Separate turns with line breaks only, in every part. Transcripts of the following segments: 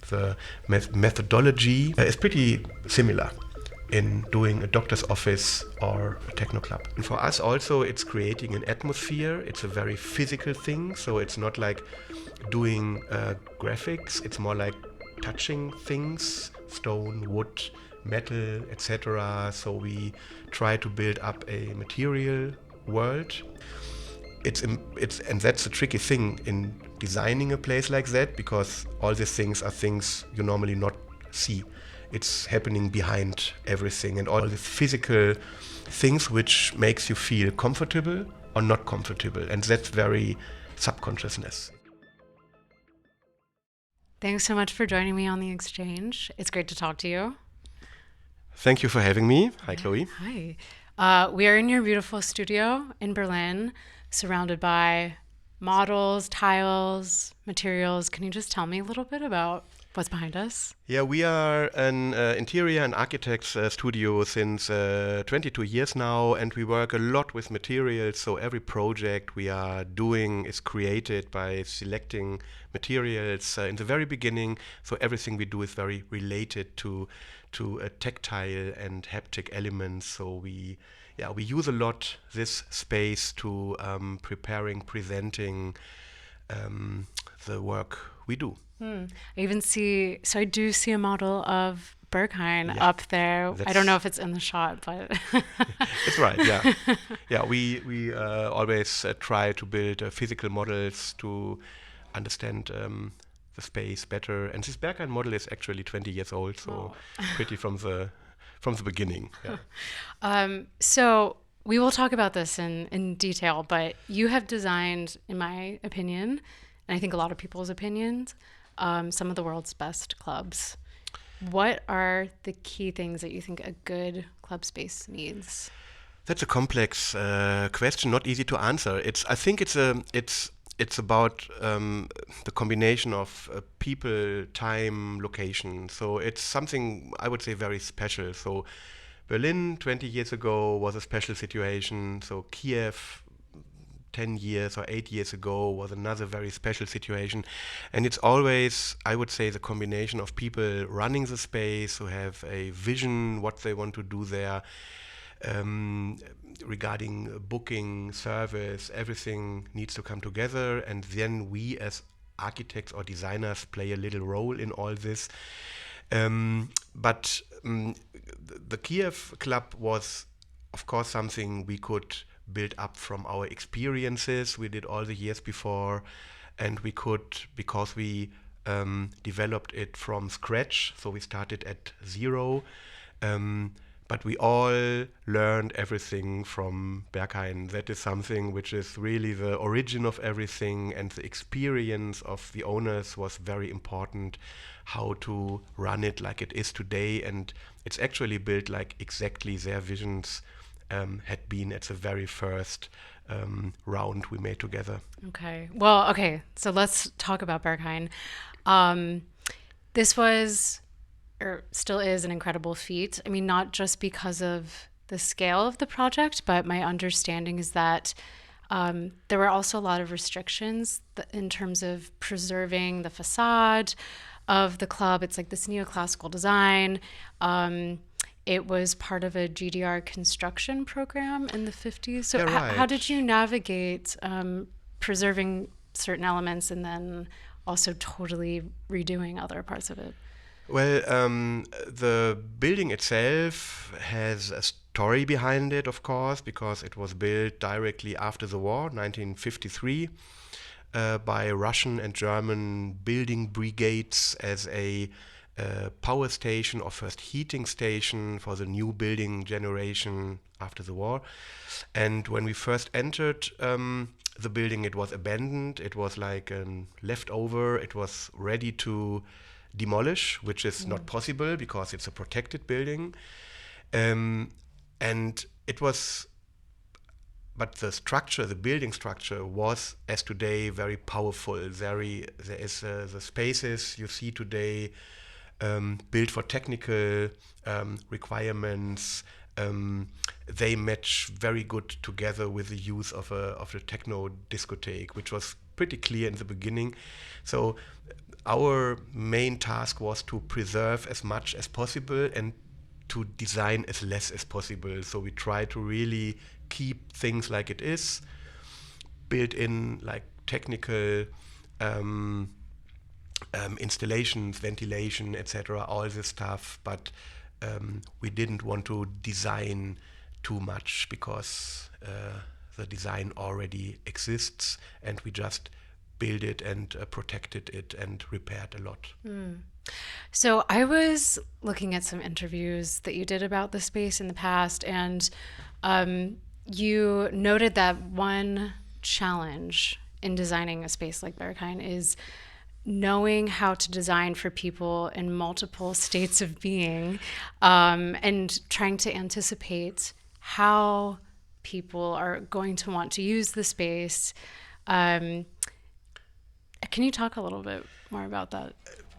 The methodology is pretty similar in doing a doctor's office or a techno club. And for us also, it's creating an atmosphere. It's a very physical thing, so it's not like doing graphics. It's more like touching things, stone, wood, metal, etc. So we try to build up a material world. And that's the tricky thing in designing a place like that, because all these things are things you normally not see. It's happening behind everything, and all these physical things which makes you feel comfortable or not comfortable, and that's very subconsciousness.
Thanks so much for joining me on the exchange. It's great to talk to you.
Thank you for having me. Hi, Chloe.
Hi. We are in your beautiful studio in Berlin, surrounded by models, tiles, materials. Can you just tell me a little bit about what's behind us?
Yeah, we are an interior and architects studio since 22 years now, and we work a lot with materials. So every project we are doing is created by selecting materials in the very beginning. So everything we do is very related to tactile and haptic elements. So we use a lot this space to presenting the work we do.
I do see a model of Berghain up there. I don't know if it's in the shot, but
it's right. Yeah, yeah. We always try to build physical models to understand the space better. And this Berghain model is actually 20 years old, so pretty from the beginning. Yeah.
So we will talk about this in detail, but you have designed, in my opinion, and I think a lot of people's opinions, some of the world's best clubs. What are the key things that you think a good club space needs?
That's a complex question, not easy to answer. I think it's about the combination of people, time, location. So it's something I would say very special. So Berlin 20 years ago was a special situation. So Kiev 10 years or 8 years ago was another very special situation. And it's always, I would say, the combination of people running the space who have a vision, what they want to do there, regarding booking, service, everything needs to come together. And then we as architects or designers play a little role in all this. But the Kiev Club was, of course, something we could build up from our experiences we did all the years before, and we could, because we developed it from scratch, so we started at zero, but we all learned everything from Berghain. That is something which is really the origin of everything, and the experience of the owners was very important, how to run it like it is today, and it's actually built like exactly their visions had been at the very first round we made together.
Okay. So let's talk about Berghain. This was, or still is, an incredible feat. I mean, not just because of the scale of the project, but my understanding is that there were also a lot of restrictions in terms of preserving the facade of the club. It's like this neoclassical design. It was part of a GDR construction program in the 50s. So how did you navigate preserving certain elements and then also totally redoing other parts of it?
Well, the building itself has a story behind it, of course, because it was built directly after the war, 1953, by Russian and German building brigades as a power station or first heating station for the new building generation after the war. And when we first entered the building, it was abandoned. It was like a leftover. It was ready to demolish, which is not possible because it's a protected building. And it was, but the structure, the building structure was, as today, very powerful. There is the spaces you see today built for technical requirements. They match very good together with the use of a techno discotheque, which was pretty clear in the beginning. So our main task was to preserve as much as possible and to design as less as possible. So we try to really keep things like it is, build in like technical um, installations, ventilation, etc., all this stuff. But we didn't want to design too much because the design already exists, and we just built it and protected it and repaired a lot.
So I was looking at some interviews that you did about the space in the past, and you noted that one challenge in designing a space like Berghain is knowing how to design for people in multiple states of being, and trying to anticipate how people are going to want to use the space. Um, can you talk a little bit more about that?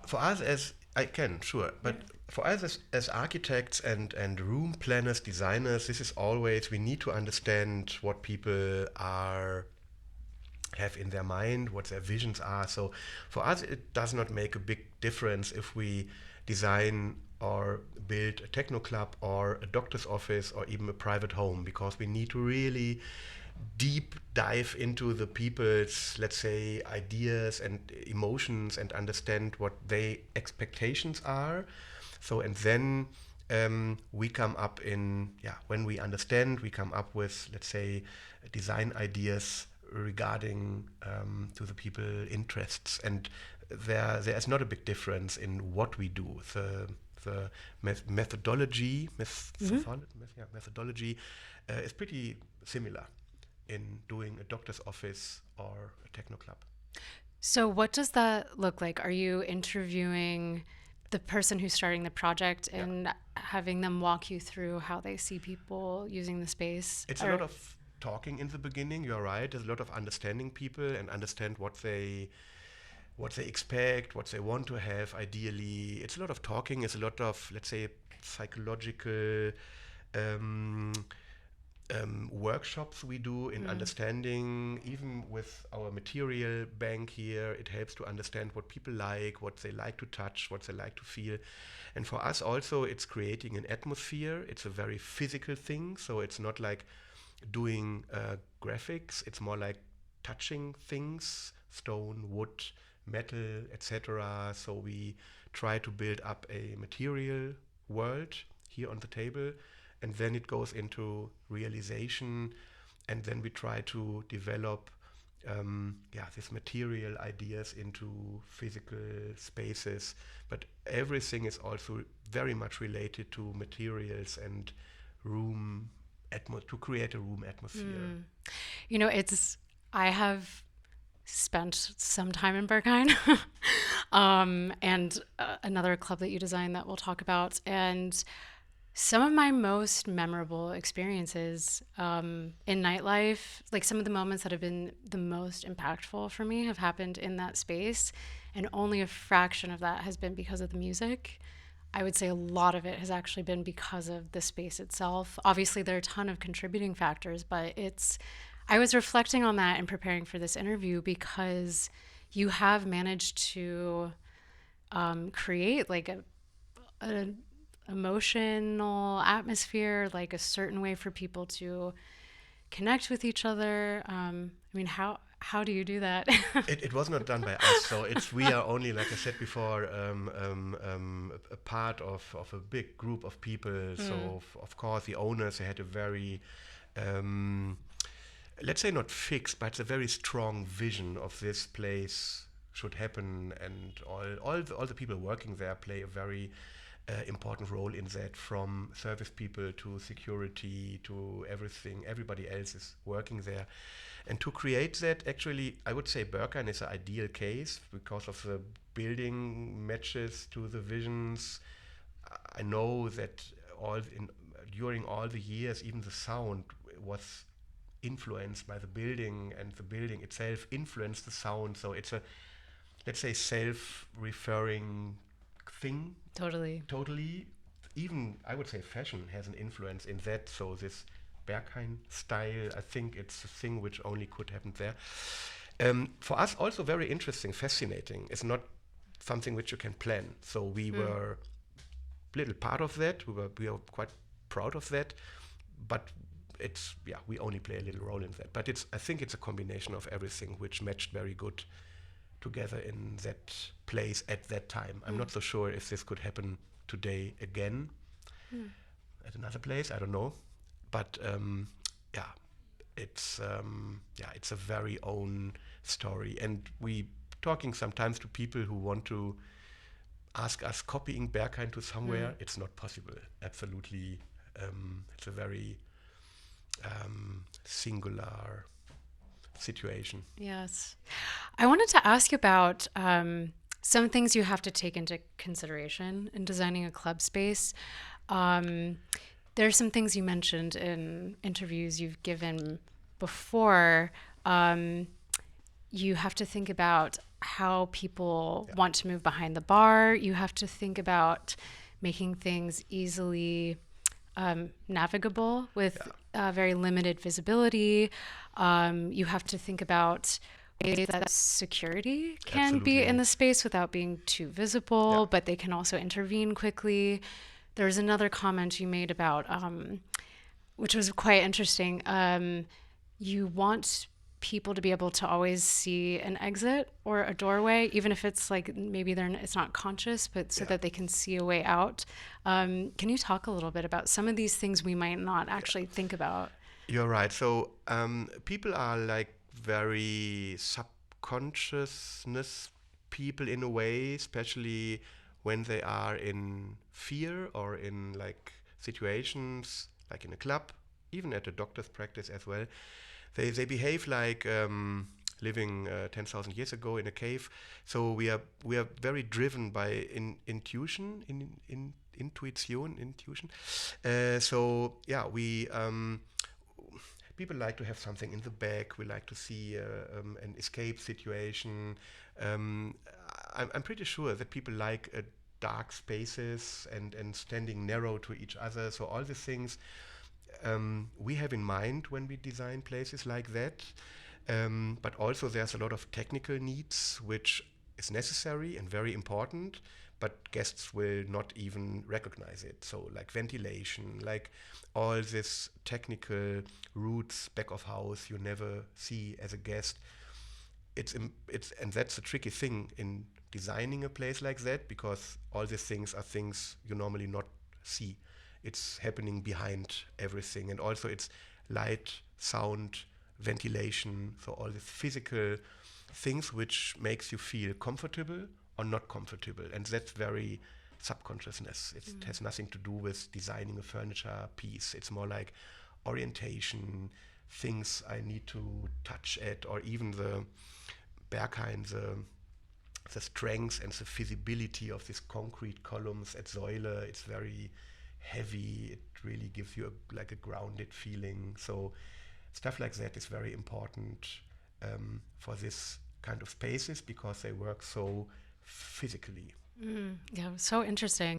For us as I can, sure, but for us as architects and room planners, designers, this is always, we need to understand what people are have in their mind, what their visions are. So for us, it does not make a big difference if we design or build a techno club or a doctor's office or even a private home, because we need to really deep dive into the people's, let's say, ideas and emotions and understand what their expectations are. So, and then we come up in, when we understand, we come up with, let's say, design ideas regarding to the people interests. And there is not a big difference in what we do. The methodology methodology is pretty similar in doing a doctor's office or a techno club.
So, what does that look like? Are you interviewing the person who's starting the project and having them walk you through how they see people using the space?
It's a lot of talking in the beginning. You're right. There's a lot of understanding people and understand what they expect, what they want to have. Ideally, it's a lot of talking. It's a lot of, let's say, psychological workshops we do in understanding. Even with our material bank here, it helps to understand what people like, what they like to touch, what they like to feel. And for us also, it's creating an atmosphere. It's a very physical thing, so it's not like doing graphics. It's more like touching things, stone, wood, metal, etc. So we try to build up a material world here on the table, and then it goes into realization, and then we try to develop these material ideas into physical spaces. But everything is also very much related to materials and room to create a room atmosphere.
You know, I have spent some time in Berghain, and another club that you designed that we'll talk about. And some of my most memorable experiences in nightlife, like some of the moments that have been the most impactful for me, have happened in that space. And only a fraction of that has been because of the music. I would say a lot of it has actually been because of the space itself. Obviously, there are a ton of contributing factors, but I was reflecting on that and preparing for this interview because you have managed to create like a emotional atmosphere, like a certain way for people to connect with each other. I mean, how do you do that?
It was not done by us, so we are only, like I said before, a part of a big group of people. So of course the owners, they had a very let's say not fixed, but a very strong vision of this place should happen, and all the people working there play a very important role in that, from service people to security to everything. Everybody else is working there. And to create that, actually, I would say Berghain is an ideal case because of the building matches to the visions. I know that during all the years, even the sound was influenced by the building, and the building itself influenced the sound. So it's a, let's say, self-referring thing. Totally. Even, I would say, fashion has an influence in that. So this Berghain style, I think it's a thing which only could happen there. For us, also very interesting, fascinating. It's not something which you can plan. So we were little part of that. We are quite proud of that, but we only play a little role in that. But I think it's a combination of everything which matched very good together in that place at that time. I'm not so sure if this could happen today again at another place. I don't know, but yeah, it's a very own story, and we talking sometimes to people who want to ask us copying Berghain to somewhere. It's not possible. Absolutely, it's a very singular situation.
Yes. I wanted to ask you about some things you have to take into consideration in designing a club space. There are some things you mentioned in interviews you've given before. You have to think about how people want to move behind the bar. You have to think about making things easily navigable with very limited visibility. You have to think about ways that security can be in the space without being too visible, but they can also intervene quickly. There's another comment you made about, which was quite interesting. You want people to be able to always see an exit or a doorway, even if it's like maybe it's not conscious, but so that they can see a way out. Can you talk a little bit about some of these things we might not actually think about?
You're right. So people are like very subconsciousness people in a way, especially when they are in fear or in like situations like in a club, even at a doctor's practice as well. They behave like living 10,000 years ago in a cave. So we are very driven by intuition. So yeah, we people like to have something in the back. We like to see an escape situation. I'm pretty sure that people like dark spaces and standing narrow to each other. So all the things we have in mind when we design places like that. But also there's a lot of technical needs, which is necessary and very important, but guests will not even recognize it. So like ventilation, like all this technical roots back of house you never see as a guest. And that's a tricky thing in designing a place like that, because all these things are things you normally not see. It's happening behind everything, and also it's light, sound, ventilation, so all these physical things which makes you feel comfortable or not comfortable, and that's very subconsciousness. It has nothing to do with designing a furniture piece. It's more like orientation, things I need to touch at, or even the Berghain, the strength and the feasibility of these concrete columns at Säule. It's very heavy. It really gives you like a grounded feeling. So stuff like that is very important for this kind of spaces, because they work so physically.
Yeah, so interesting.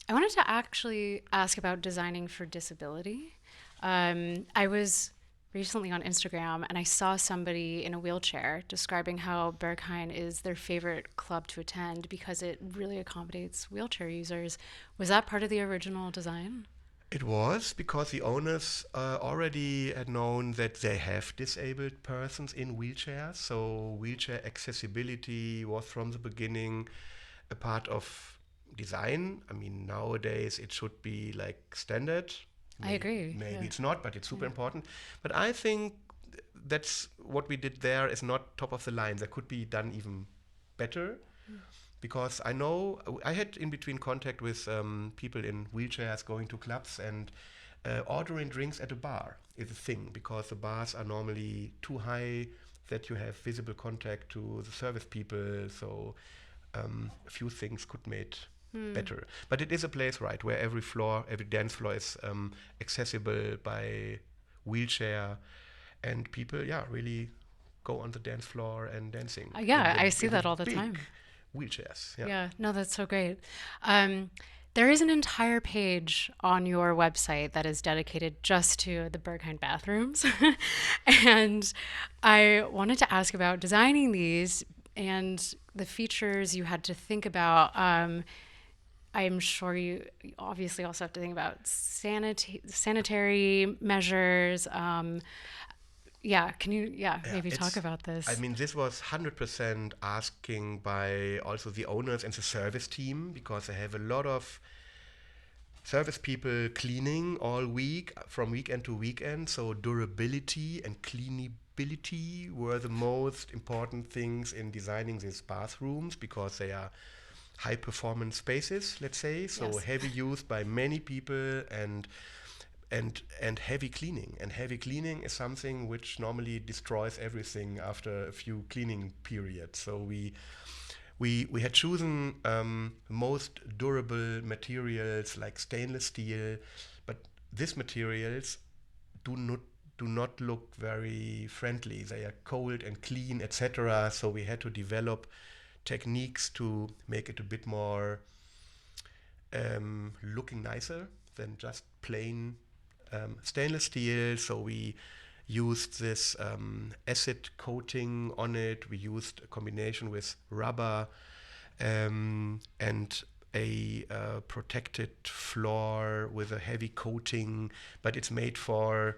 I wanted to actually ask about designing for disability. I was recently on Instagram and I saw somebody in a wheelchair describing how Berghain is their favorite club to attend because it really accommodates wheelchair users. Was that part of the original design?
It was, because the owners already had known that they have disabled persons in wheelchairs. So wheelchair accessibility was from the beginning a part of design. I mean, nowadays it should be like standard.
I agree.
Maybe it's not, but it's super important. But I think that's what we did there is not top of the line. That could be done even better. Because I know I had in between contact with people in wheelchairs going to clubs, and ordering drinks at a bar is a thing, because the bars are normally too high that you have visible contact to the service people. So a few things could made better. But it is a place, right, where every dance floor is accessible by wheelchair, and people, really go on the dance floor and dancing.
I see that all the time.
Wheelchairs.
Yeah, no, that's so great. There is an entire page on your website that is dedicated just to the Berghain bathrooms. And I wanted to ask about designing these and the features you had to think about. I'm sure you obviously also have to think about sanitary measures. Can you
Yeah,
maybe talk about
I
this?
mean, this was 100% asking by also the owners and the service team because they have a lot of service people cleaning all week from weekend to weekend. So durability and cleanability were the most important things in designing these bathrooms because they are high performance spaces, let's say, so
Yes.
heavy use by many people and heavy cleaning. And heavy cleaning is something which normally destroys everything after a few cleaning periods. So we had chosen most durable materials like stainless steel, but these materials do not do not look very friendly. They are cold and clean, etc. So we had to develop techniques to make it a bit more looking nicer than just plain stainless steel. So we used this acid coating on it. We used a combination with rubber and a protected floor with a heavy coating, but it's made for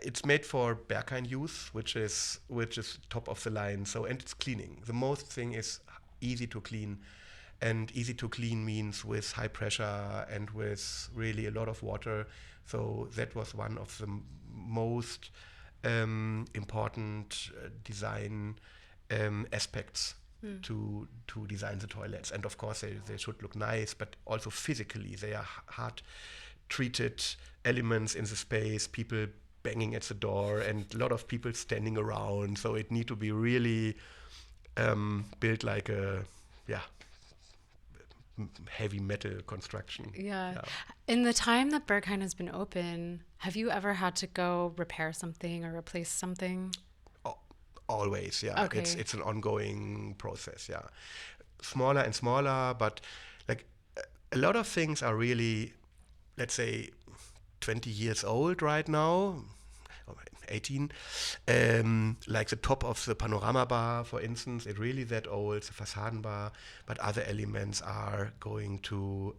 Berghain use, which is top of the line. So and it's cleaning. The most thing is easy to clean, and easy to clean means with high pressure and with really a lot of water. So that was one of the most important design aspects to design the toilets. And of course, they should look nice, but also physically, they are hard treated elements in the space. People banging at the door and a lot of people standing around. So it need to be really built like a yeah heavy metal construction.
Yeah.
Yeah.
In the time that Berghain has been open, have you ever had to go repair something or replace something?
Al- Always, yeah. It's
Okay.
it's an ongoing process, yeah. Smaller and smaller, but like a lot of things are really, let's say, 20 years old right now, or 18. Like the top of the panorama bar, for instance, it's really that old, the facade bar, but other elements are going to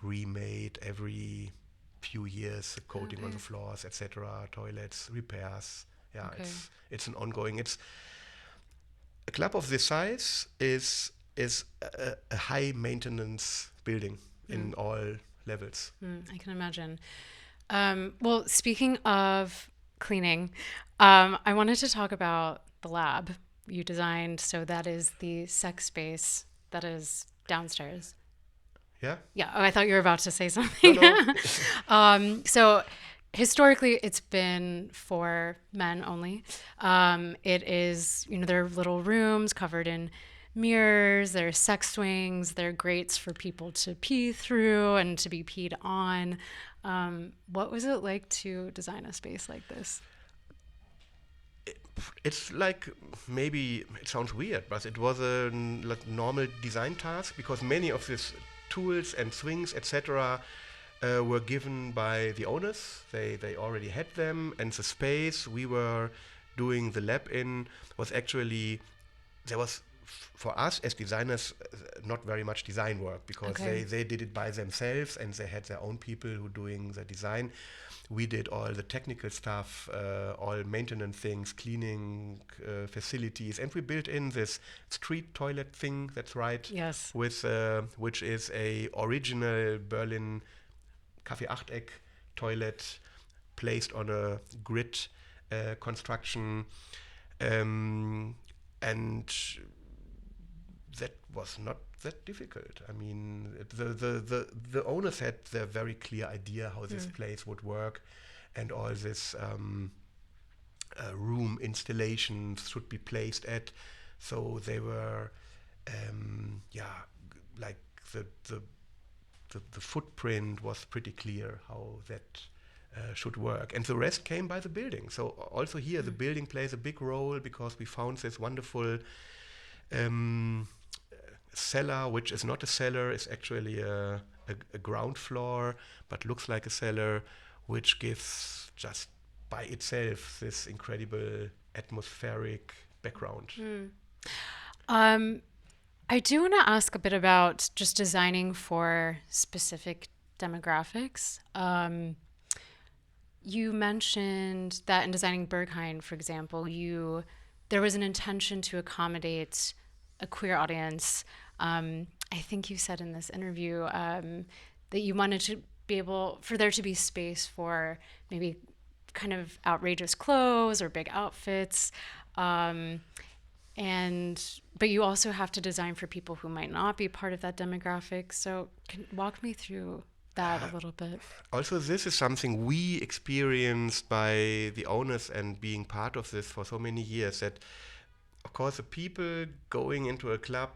remade every few years, the coating on the
Okay.
floors, etc., toilets, repairs. Yeah,
Okay.
it's an ongoing. It's a club of this size is a high maintenance building
Mm,
in all levels.
I can imagine. Well, speaking of cleaning, I wanted to talk about the lab you designed. So that is the sex space that is downstairs.
Yeah.
Yeah. Oh, I thought you were about to say
No,
something.
no.
So historically, it's been for men only. It is, there are little rooms covered in mirrors, there are sex swings, there are grates for people to pee through and to be peed on. What was it like to design a space like this?
It's like, maybe it sounds weird, but it was a like normal design task because many of these tools and swings, etc., were given by the owners. They already had them, and the space we were doing the lab in was actually there was for us as designers not very much design work because
Okay.
they did it by themselves and they had their own people who doing the design. We did all the technical stuff, all maintenance things, cleaning facilities, and we built in this street toilet thing. That's right,
Yes.
with which is a original Berlin Kaffee-Achteck toilet placed on a grid construction, and that was not that difficult. I mean, the owners had their very clear idea how this place would work, and all this room installations should be placed at. So they were, yeah, like the the the footprint was pretty clear how that should work. And the rest came by the building. So also here, the building plays a big role because we found this wonderful um, cellar, which is not a cellar, is actually a ground floor, but looks like a cellar, which gives just by itself this incredible atmospheric background.
Um, I do want to ask a bit about just designing for specific demographics. You mentioned that in designing Berghain, for example, there was an intention to accommodate a queer audience. I think you said in this interview that you wanted to be able for there to be space for maybe kind of outrageous clothes or big outfits. Um, and but you also have to design for people who might not be part of that demographic. So can walk me through that a little bit.
Also, this is something we experienced by the owners and being part of this for so many years that, of course, the people going into a club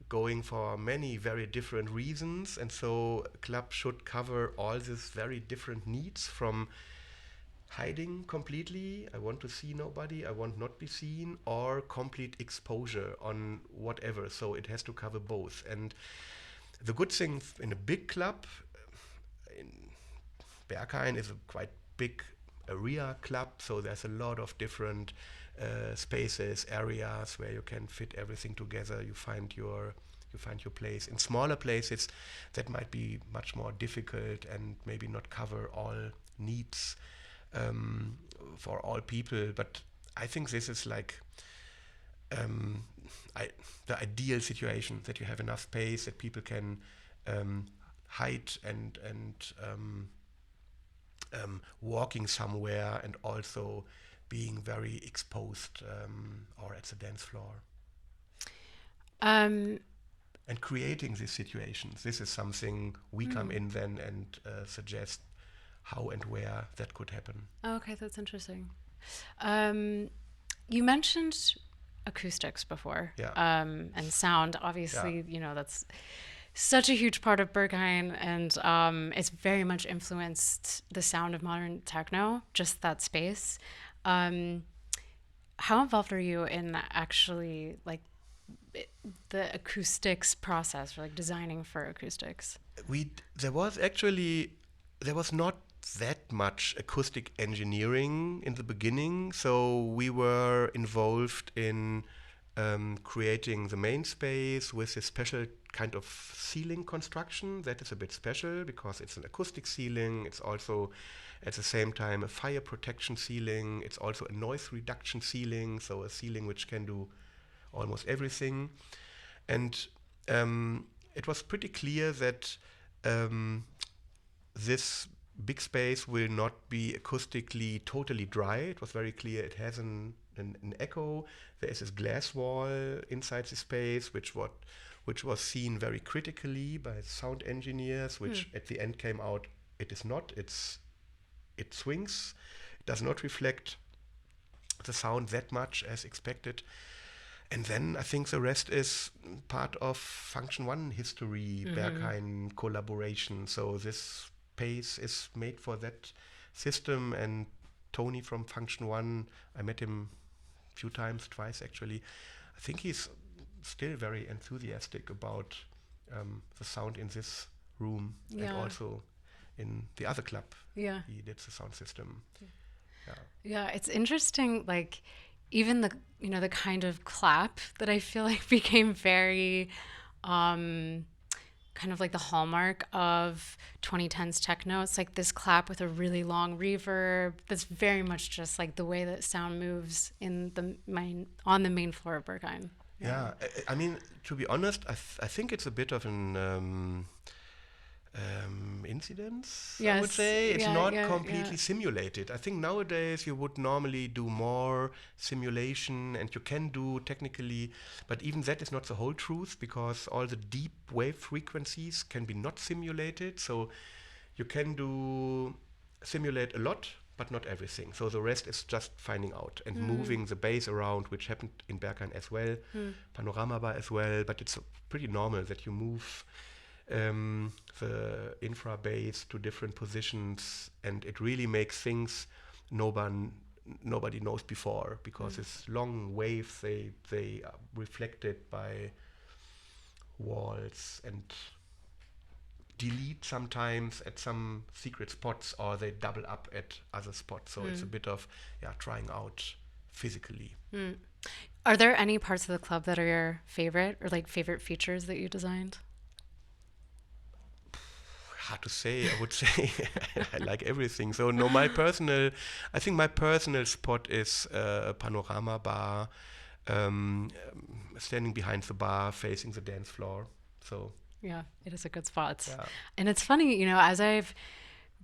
going for many very different reasons, and so a club should cover all these very different needs from hiding completely, I want to see nobody, I want not be seen, or complete exposure on whatever. So it has to cover both. And the good thing in a big club, in Berghain is a quite big area club, so there's a lot of different spaces, areas where you can fit everything together. You find your place. In smaller places, that might be much more difficult and maybe not cover all needs um, for all people. But I think this is like um, the ideal situation, that you have enough space that people can hide and walking somewhere and also being very exposed or at the dance floor
Um,
and creating these situations. This is something we come in then and suggest how and where that could happen.
okay, that's interesting. Um, you mentioned acoustics before,
Yeah,
and sound.
yeah,
Obviously, that's such a huge part of Berghain, and it's very much influenced the sound of modern techno, just that space. Um, how involved are you in actually like the acoustics process, or like designing for acoustics?
there was actually there was not that much acoustic engineering in the beginning, so we were involved in creating the main space with a special kind of ceiling construction that is a bit special because it's an acoustic ceiling. It's also at the same time a fire protection ceiling. It's also a noise reduction ceiling, so a ceiling which can do almost everything. And it was pretty clear that um, this big space will not be acoustically totally dry. It was very clear it has an echo. There is this glass wall inside the space, which was seen very critically by sound engineers, which at the end came out it is not. It swings. It does not reflect the sound that much as expected. And then I think the rest is part of Function One history, Berghain collaboration. So this space is made for that system. And Tony from Function One, I met him a few times, twice actually. I think he's still very enthusiastic about the sound in this room and
Yeah,
also in the other club.
yeah.
He did the sound system. Yeah.
Yeah, it's interesting, like even the kind of clap that I feel like became very um kind of like the hallmark of 2010s techno. It's like this clap with a really long reverb that's very much just like the way that sound moves in the main on the main floor of Berghain. Yeah.
Yeah, I mean, to be honest, I think it's a bit of an incidence, I would
Yes.
say. It's
Yeah,
not
yeah, yeah.
completely simulated. I think nowadays you would normally do more simulation and you can do technically, but even that is not the whole truth because all the deep wave frequencies can be not simulated. So you can simulate a lot, but not everything. So the rest is just finding out and moving the bass around, which happened in Berghain as well, Panorama Bar as well. But it's pretty normal that you move the infra bass to different positions, and it really makes things nobody knows before because it's long waves. They are reflected by walls and delete sometimes at some secret spots or they double up at other spots. So it's a bit of trying out physically.
Are there any parts of the club that are your favorite or like favorite features that you designed?
Hard to say. I would say I like everything. So no, my personal, I think my personal spot is a panorama bar, standing behind the bar, facing the dance floor. So
Yeah, it is a good spot.
yeah,
And it's funny, as I've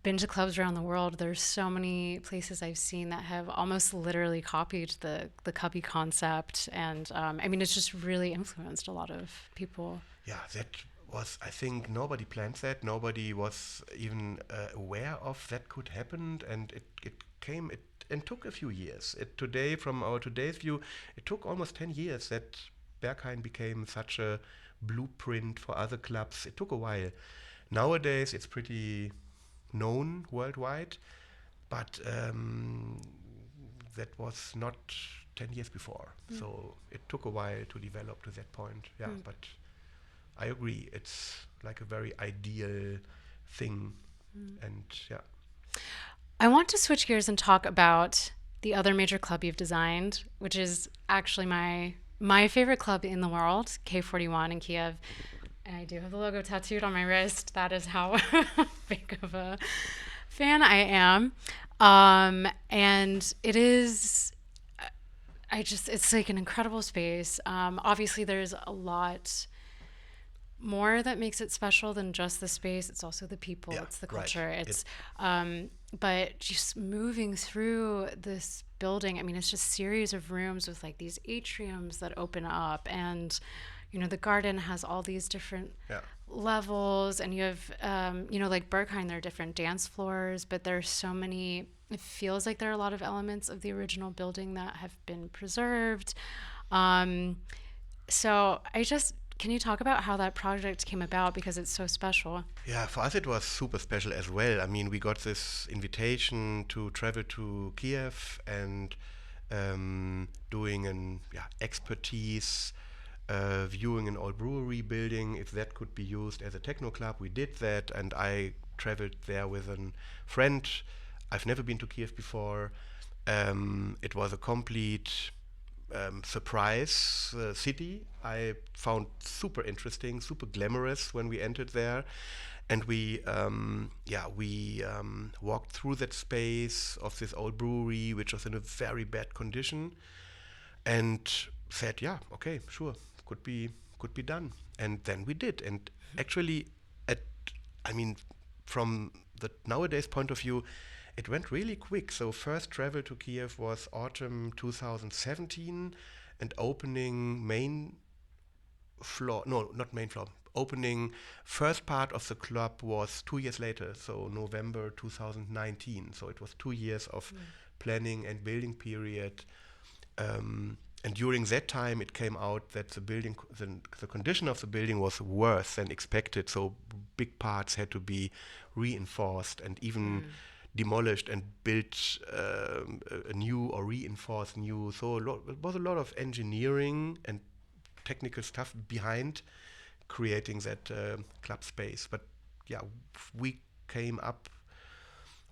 been to clubs around the world, there's so many places I've seen that have almost literally copied the Cubby concept. And I mean, it's just really influenced a lot of people.
yeah, that was, I think nobody planned that. Nobody was even aware of that could happen, and it came. It and took a few years. Today, from our today's view, it took almost 10 years that Berghain became such a blueprint for other clubs. It took a while. Nowadays, it's pretty known worldwide, but that was not 10 years before. So it took a while to develop to that point. Yeah,
Mm.
but I agree. It's like a very ideal thing, and yeah,
I want to switch gears and talk about the other major club you've designed, which is actually my favorite club in the world, K41 in Kiev. And I do have the logo tattooed on my wrist. That is how big of a fan I am. And it is, it's like an incredible space. Obviously, there's a lot more that makes it special than just the space. It's also the people,
yeah,
it's the
right.
culture. But just moving through this building, I mean, it's just series of rooms with like these atriums that open up, and the garden has all these different
Yeah,
levels, and you have like Berghain, there are different dance floors, but there's so many. It feels like there are a lot of elements of the original building that have been preserved. Um, so can you talk about how that project came about because it's so special?
yeah. For us, it was super special as well. I mean, we got this invitation to travel to Kiev and doing an expertise viewing an old brewery building, if that could be used as a techno club. We did that, and I traveled there with a friend. I've never been to Kiev before. It was a complete surprise city. I found super interesting, super glamorous when we entered there, and we walked through that space of this old brewery, which was in a very bad condition, and said, yeah, okay, sure, could be could be done. And then we did. And actually, at I mean, from the nowadays point of view, it went really quick. So first travel to Kiev was autumn 2017, and opening main floor, no, not main floor, opening first part of the club was 2 years later, so November 2019. So it was 2 years of planning and building period. And during that time, it came out that the condition of the building was worse than expected. So big parts had to be reinforced and even demolished and built a new or reinforced new. So it was a lot of engineering and technical stuff behind creating that club space. But yeah, we came up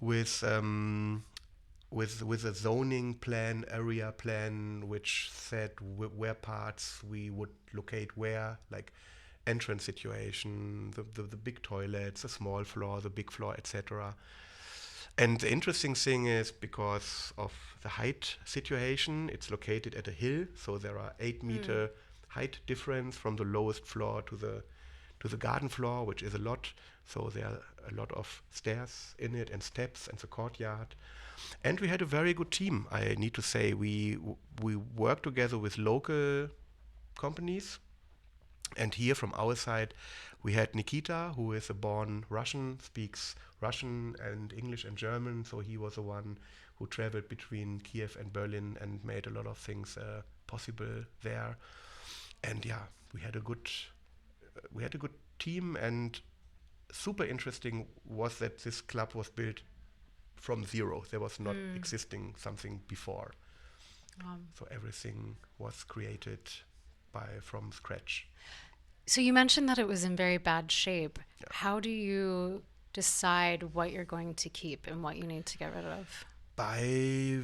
with with a zoning plan, area plan, which said where parts we would locate where, like entrance situation, the big toilets, the small floor, the big floor, etc. And the interesting thing is, because of the height situation, it's located at a hill, so there are 8 meter height difference from the lowest floor to the garden floor, which is a lot. So there are a lot of stairs in it and steps and the courtyard. And we had a very good team. I need to say we worked together with local companies. And here from our side, we had Nikita, who is a born Russian, speaks Russian and English and German. So he was the one who traveled between Kiev and Berlin and made a lot of things possible there. And yeah, we had a good team. And super interesting was that this club was built from zero. There was not existing something before. So everything was created from scratch.
So you mentioned that it was in very bad shape.
Yeah.
How do you decide what you're going to keep and what you need to get rid of?
by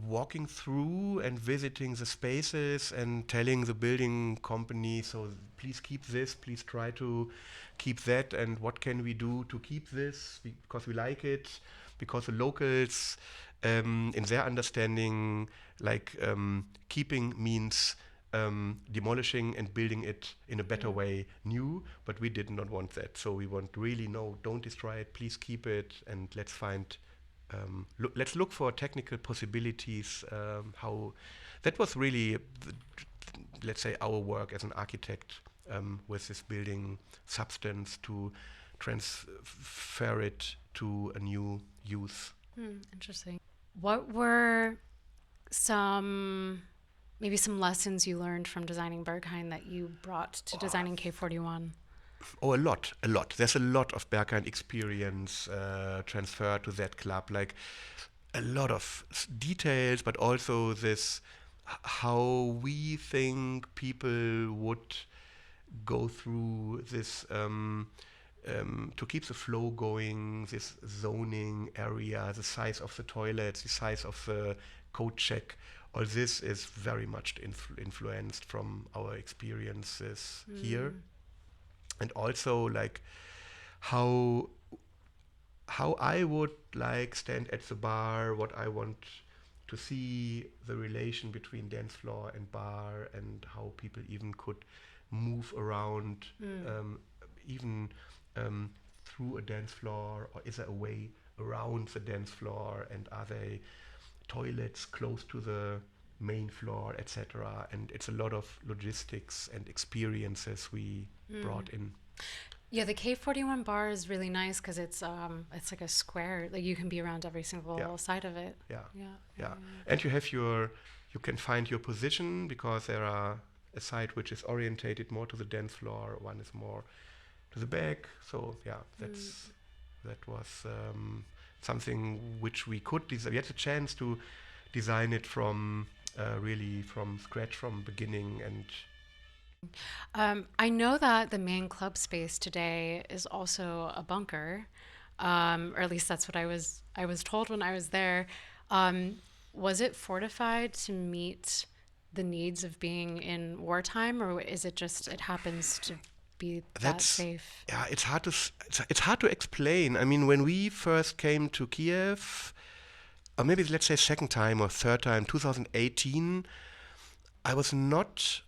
walking through and visiting the spaces and telling the building company, so please keep this, please try to keep that, and what can we do to keep this because we like it, because the locals, in their understanding, like keeping means demolishing and building it in a better way new, but we did not want that. So we want really, no, don't destroy it, please keep it, and let's find let's look for technical possibilities. How that was really, let's say, our work as an architect with this building substance to transfer it to a new use.
Interesting. What were some maybe some lessons you learned from designing Berghain that you brought to designing K41?
Oh, a lot, a lot. There's a lot of Berghain experience transferred to that club, like a lot of details, but also this how we think people would go through this to keep the flow going, this zoning area, the size of the toilets, the size of the code check. All this is very much influenced from our experiences here, and also like how how I would like stand at the bar, what I want to see, the relation between dance floor and bar, and how people even could move around, even through a dance floor, or is there a way around the dance floor, and are they toilets close to the main floor, etc. And it's a lot of logistics and experiences we brought in.
Yeah, the K41 bar is really nice because it's like a square. Like you can be around every single
Yeah.
side of it.
Yeah,
Yeah.
yeah. And you have you can find your position because there are a side which is orientated more to the dance floor, one is more to the back. So yeah, that was something which we could design. We had the chance to design it from really from scratch, from beginning, and
I know that the main club space today is also a bunker, or at least that's what I was told when I was there. Was it fortified to meet the needs of being in wartime, or is it just it happens to be that
that's
safe?
yeah. It's hard to it's hard to explain. I mean, when we first came to Kiev, or maybe let's say second time or third time, 2018, I was not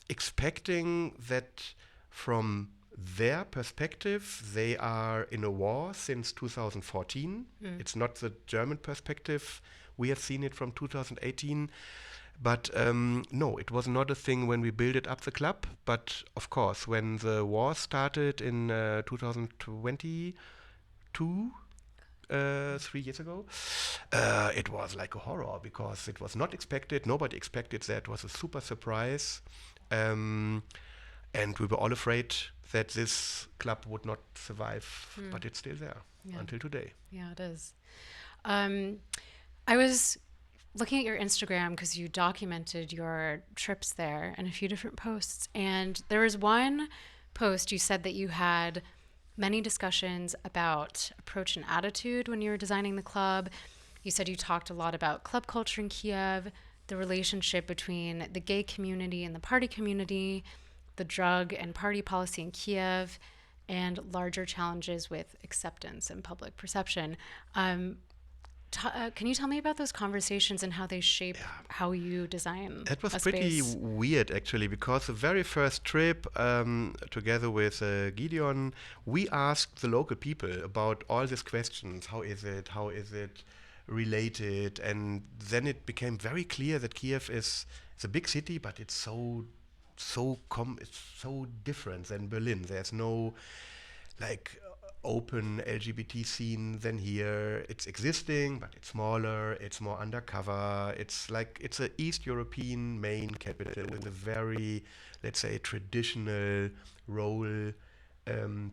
expecting that from their perspective, they are in a war since 2014. It's not the German perspective. We have seen it from 2018. But no, it was not a thing when we built up the club. But of course, when the war started in 2022, 3 years ago, it was like a horror because it was not expected. Nobody expected that. It was a super surprise. Um, and we were all afraid that this club would not survive, but it's still there
Yeah.
until today.
Yeah, it is. Um, I was looking at your Instagram because you documented your trips there and a few different posts. And there was one post you said that you had many discussions about approach and attitude when you were designing the club. You said you talked a lot about club culture in Kiev, the relationship between the gay community and the party community, the drug and party policy in Kiev, and larger challenges with acceptance and public perception. Can you tell me about those conversations and how they shape how you design
That was
a
pretty
space?
weird, actually, because the very first trip, together with Gideon, we asked the local people about all these questions. How is it? How is it related? And then it became very clear that Kiev is it's a big city, but it's it's so different than Berlin. There's no like open LGBT scene than here. It's existing, but it's smaller, it's more undercover. It's like it's a East European main capital with a very, let's say, traditional role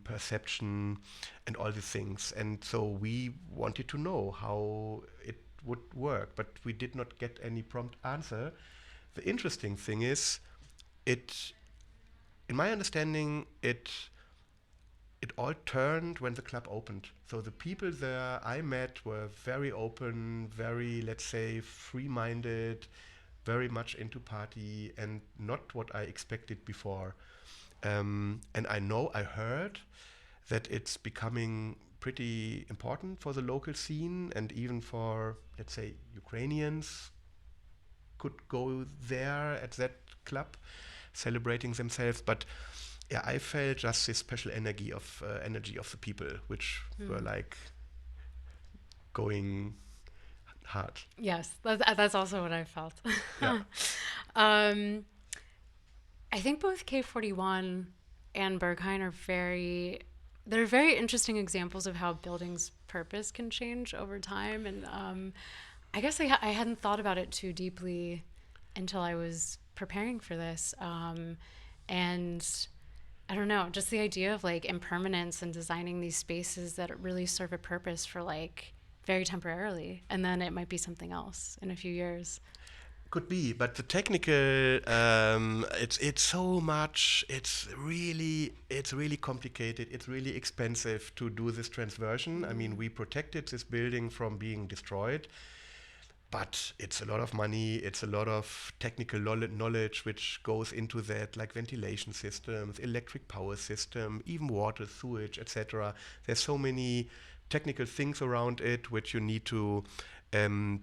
perception and all these things. And so we wanted to know how it would work, but we did not get any prompt answer. The interesting thing is, it, in my understanding, it it all turned when the club opened. So the people there I met were very open, very, let's say, free-minded, very much into party, and not what I expected before. And I heard that it's becoming pretty important for the local scene, and even for, let's say, Ukrainians could go there at that club celebrating themselves. But yeah, I felt just this special energy of the people, which were like going hard.
Yes, that's also what I felt.
Yeah.
um, I think both K41 and Berghain they're very interesting examples of how buildings' purpose can change over time. And I guess I hadn't thought about it too deeply until I was preparing for this. And I don't know, just the idea of like impermanence and designing these spaces that really serve a purpose for like very temporarily, and then it might be something else in a few years.
Could be, but the technical, it's so much. It's really complicated. It's really expensive to do this transversion. I mean, we protected this building from being destroyed, but it's a lot of money. It's a lot of technical knowledge which goes into that, like ventilation systems, electric power system, even water, sewage, etc. There's so many technical things around it which you need to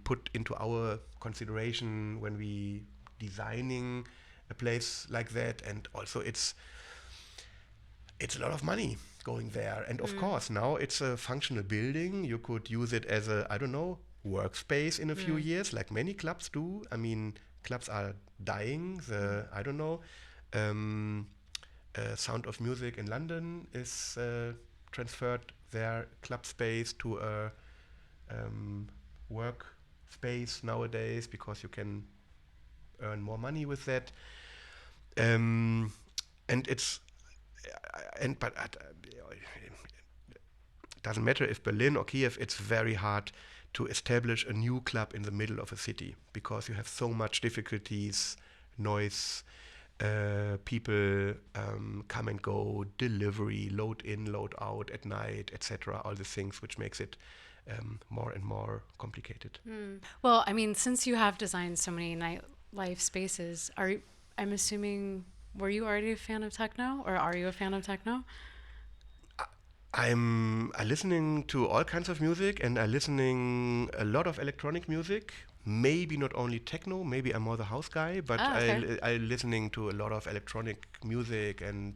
put into our consideration when we designing a place like that. And also it's a lot of money going there. And of course, now it's a functional building. You could use it as a, I don't know, workspace in a few years, like many clubs do. I mean, clubs are dying. I don't know, Sound of Music in London is transferred their club space to a work space nowadays, because you can earn more money with that. And it's but it doesn't matter if Berlin or Kiev. It's very hard to establish a new club in the middle of a city, because you have so much difficulties, noise, people come and go, delivery, load in, load out at night, etc. All the things which makes it more and more complicated.
Well, I mean, since you have designed so many nightlife spaces, I'm assuming, were you already a fan of techno, or are you a fan of techno?
I'm listening to all kinds of music, and I'm listening a lot of electronic music. Maybe not only techno, maybe I'm more the house guy, but
Okay.
I'm listening to a lot of electronic music, and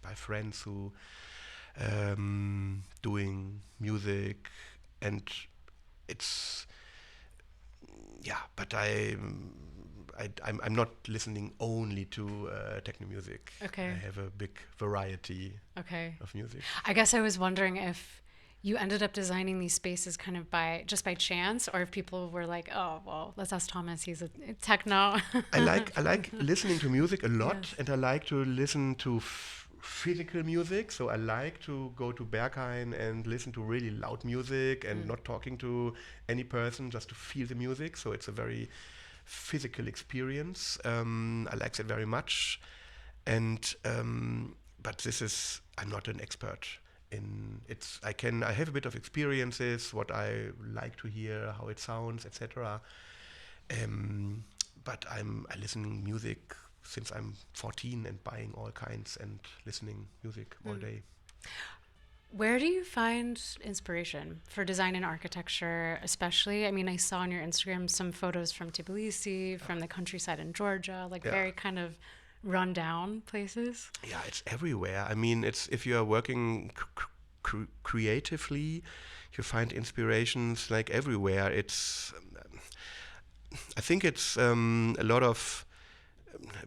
by friends who doing music. And it's, yeah, but I'm not listening only to techno music.
Okay.
I have a big variety
Okay.
of music.
I guess I was wondering if you ended up designing these spaces kind of by chance, or if people were like, oh, well, let's ask Thomas, he's a techno.
I like listening to music a lot,
Yes.
and I like to listen to physical music. So I like to go to Berghain and listen to really loud music, and not talking to any person, just to feel the music. So it's a very physical experience. I like that very much. And but I'm not an expert in it's. I have a bit of experiences, what I like to hear, how it sounds, etc. But I listen music since I'm 14, and buying all kinds and listening music all day.
Where do you find inspiration for design and architecture, especially? I mean, I saw on your Instagram some photos from Tbilisi, from the countryside in Georgia, like
Yeah.
very kind of run down places.
Yeah, it's everywhere. I mean, it's if you are working creatively, you find inspirations like everywhere. I think it's a lot of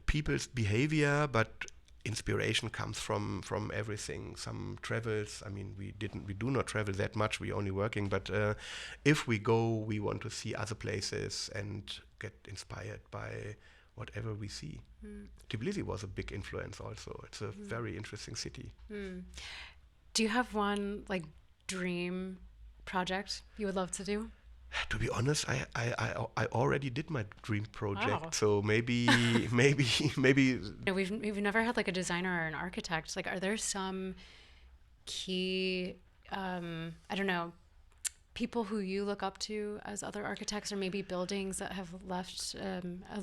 people's behavior, but inspiration comes from everything. Some travels. I mean, we do not travel that much. We only working, but if we go, we want to see other places and get inspired by whatever we see. Tbilisi was a big influence also. It's a very interesting city.
Do you have one like dream project you would love to do?
To be honest, I already did my dream project.
Wow.
So maybe
No, we've never had like a designer or an architect. Like, are there some key, I don't know, people who you look up to as other architects, or maybe buildings that have left a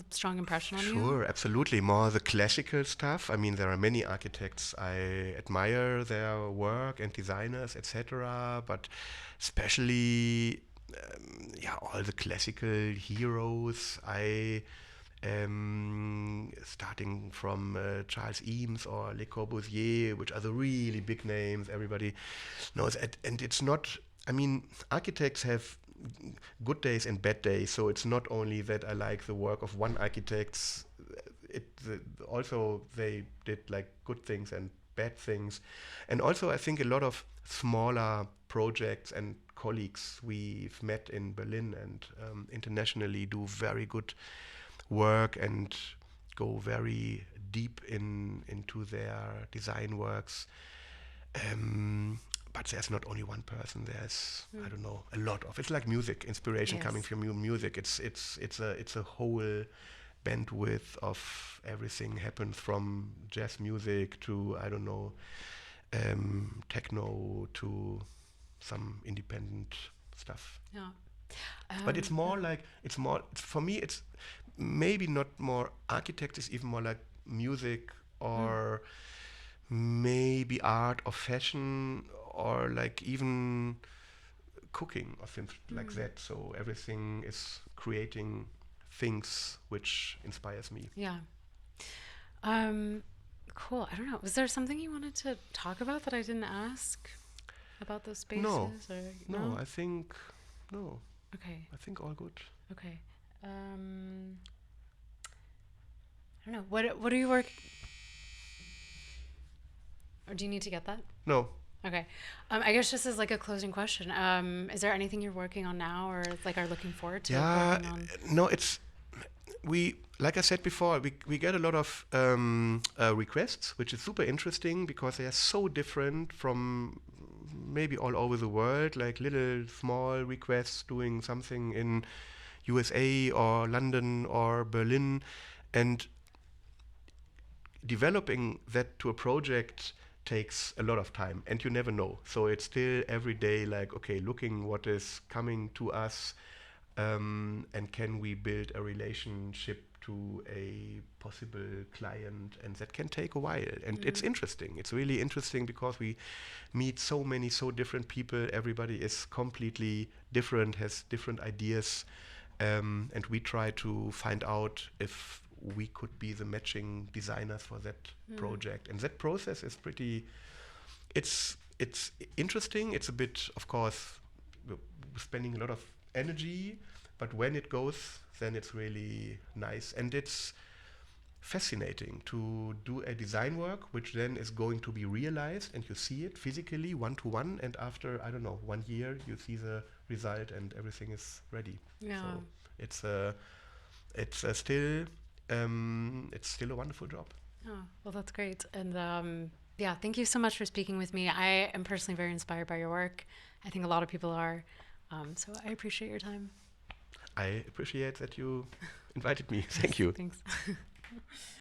strong impression on you?
Sure, absolutely. More the classical stuff. I mean, there are many architects I admire their work and designers, etc. But especially, yeah, all the classical heroes. Starting from Charles Eames or Le Corbusier, which are the really big names everybody knows. And it's not, I mean, architects have good days and bad days, so it's not only that I like the work of one architect, also they did like good things and bad things. And also I think a lot of smaller projects and colleagues we've met in Berlin and internationally do very good work and go very deep into their design works. But there's not only one person. There's I don't know, a lot of. It's like music, inspiration coming
Yes.
from music. It's a whole bandwidth of everything happens from jazz music to I don't know, techno to some independent stuff.
Yeah.
But it's more
Yeah.
like it's more for me. It's maybe not more architect. It's even more like music
Mm.
or maybe art or fashion or like even cooking or things like
Mm.
that. So everything is creating things which inspires me.
Yeah. Um, cool. I don't know. Was there something you wanted to talk about that I didn't ask about those
No,
spaces, or
no,
no?
I think no,
Okay.
I think all good.
Okay. Um, I don't know. What are you work? Or do you need to get that?
No,
Okay. I guess just as like a closing question, is there anything you're working on now, or like are looking forward to
yeah,
working on?
no, it's we like I said before, we get a lot of requests, which is super interesting because they are so different from maybe all over the world, like little small requests doing something in USA or London or Berlin, and developing that to a project takes a lot of time and you never know, so it's still every day like okay, looking what is coming to us, and can we build a relationship to a possible client, and that can take a while, and it's
Mm.
interesting, it's really interesting because we meet so many so different people, everybody is completely different, has different ideas, and we try to find out if we could be the matching designers for that
Mm.
project. And that process is pretty. It's interesting. It's a bit, of course, spending a lot of energy, but when it goes, then it's really nice, and it's fascinating to do a design work which then is going to be realized and you see it physically one to one, and after I don't know 1 year you see the result and everything is ready.
Yeah.
So it's a it's a still it's still a wonderful job.
Oh, well, that's great. And yeah, thank you so much for speaking with me. I am personally very inspired by your work. I think a lot of people are. So I appreciate your time.
I appreciate that you invited me. Thank you.
Thanks.